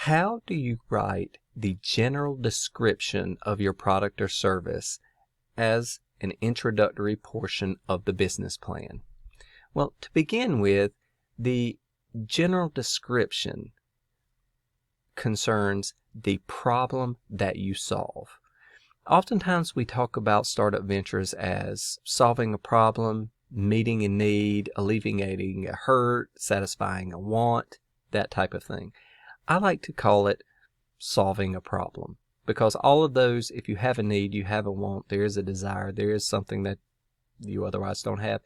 How do you write the general description of your product or service as an introductory portion of the business plan? Well, to begin with, the general description concerns the problem that you solve. Oftentimes we talk about startup ventures as solving a problem, meeting a need, alleviating a hurt, satisfying a want, that type of thing. I like to call it solving a problem, because all of those, if you have a need, you have a want, there is a desire, there is something that you otherwise don't have.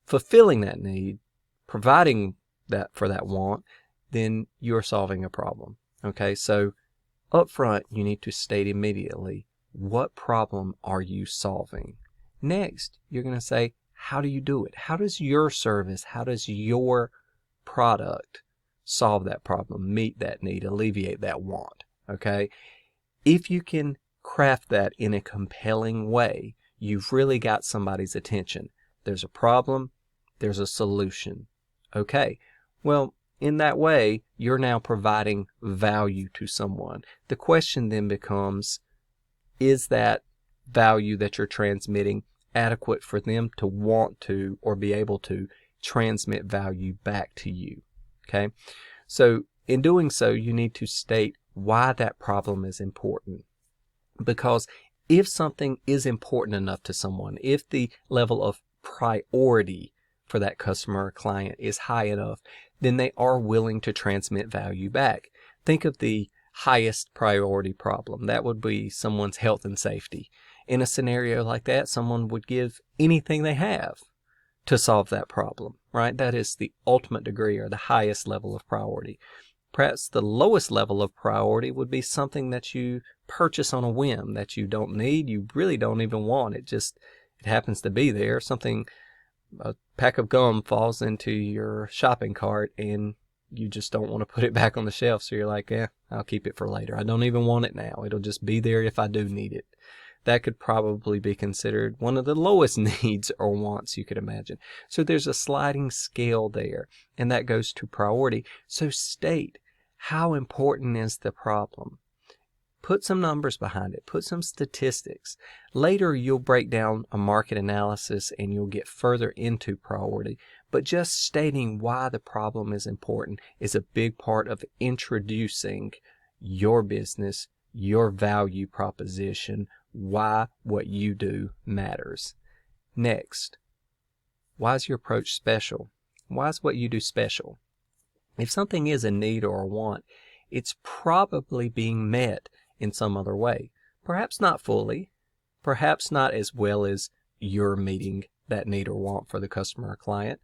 Fulfilling that need, providing that for that want, then you're solving a problem. Okay, so up front, you need to state immediately, what problem are you solving? Next, you're going to say, how do you do it? How does your service, how does your product solve that problem, meet that need, alleviate that want? Okay, if you can craft that in a compelling way, you've really got somebody's attention. There's a problem, there's a solution. Okay, well, in that way, you're now providing value to someone. The question then becomes, is that value that you're transmitting adequate for them to want to or be able to transmit value back to you? Okay, so in doing so, you need to state why that problem is important. Because if something is important enough to someone, if the level of priority for that customer or client is high enough, then they are willing to transmit value back. Think of the highest priority problem. That would be someone's health and safety. In a scenario like that, someone would give anything they have to solve that problem, right? That is the ultimate degree or the highest level of priority. Perhaps the lowest level of priority would be something that you purchase on a whim, that you don't need, you really don't even want. It happens to be there. Something, a pack of gum falls into your shopping cart and you just don't want to put it back on the shelf. So you're like, I'll keep it for later. I don't even want it now. It'll just be there if I do need it. That could probably be considered one of the lowest needs or wants you could imagine. So there's a sliding scale there, and that goes to priority. So state, how important is the problem? Put some numbers behind it. Put some statistics. Later, you'll break down a market analysis and you'll get further into priority. But just stating why the problem is important is a big part of introducing your business, your value proposition, why what you do matters. Next, why is your approach special? Why is what you do special? If something is a need or a want, it's probably being met in some other way. Perhaps not fully, perhaps not as well as you're meeting that need or want for the customer or client.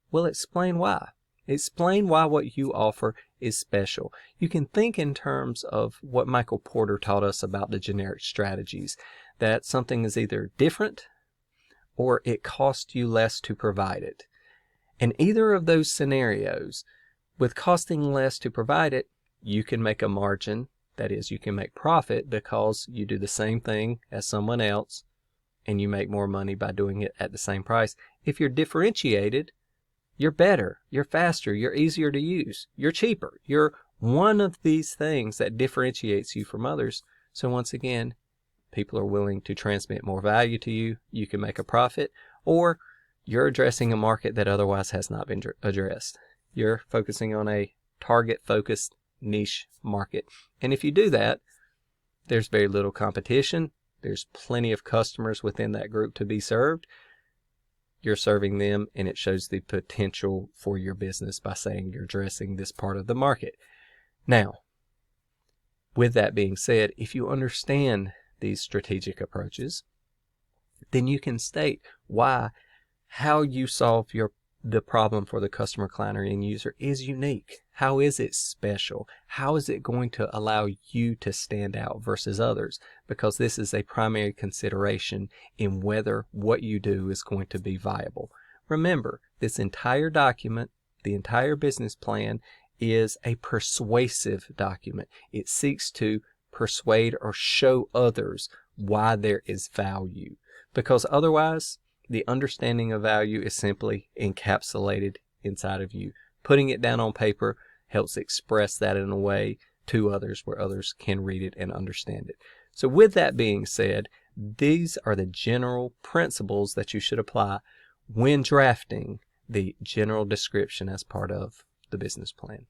Well, explain why. Explain why what you offer is special. You can think in terms of what Michael Porter taught us about the generic strategies, that something is either different or it costs you less to provide it. In either of those scenarios, with costing less to provide it, you can make a margin. That is, you can make profit because you do the same thing as someone else and you make more money by doing it at the same price. If you're differentiated, you're better, you're faster, you're easier to use, you're cheaper. You're one of these things that differentiates you from others. So once again, people are willing to transmit more value to you. You can make a profit, or you're addressing a market that otherwise has not been addressed. You're focusing on a target-focused niche market. And if you do that, there's very little competition. There's plenty of customers within that group to be served. You're serving them, and it shows the potential for your business by saying you're addressing this part of the market. Now, with that being said, if you understand these strategic approaches, then you can state why how you solve the problem for the customer, client, or end user is unique. How is it special? How is it going to allow you to stand out versus others? Because this is a primary consideration in whether what you do is going to be viable. Remember, this entire document, the entire business plan, is a persuasive document. It seeks to persuade or show others why there is value. Because otherwise, the understanding of value is simply encapsulated inside of you. Putting it down on paper helps express that in a way to others where others can read it and understand it. So with that being said, these are the general principles that you should apply when drafting the general description as part of the business plan.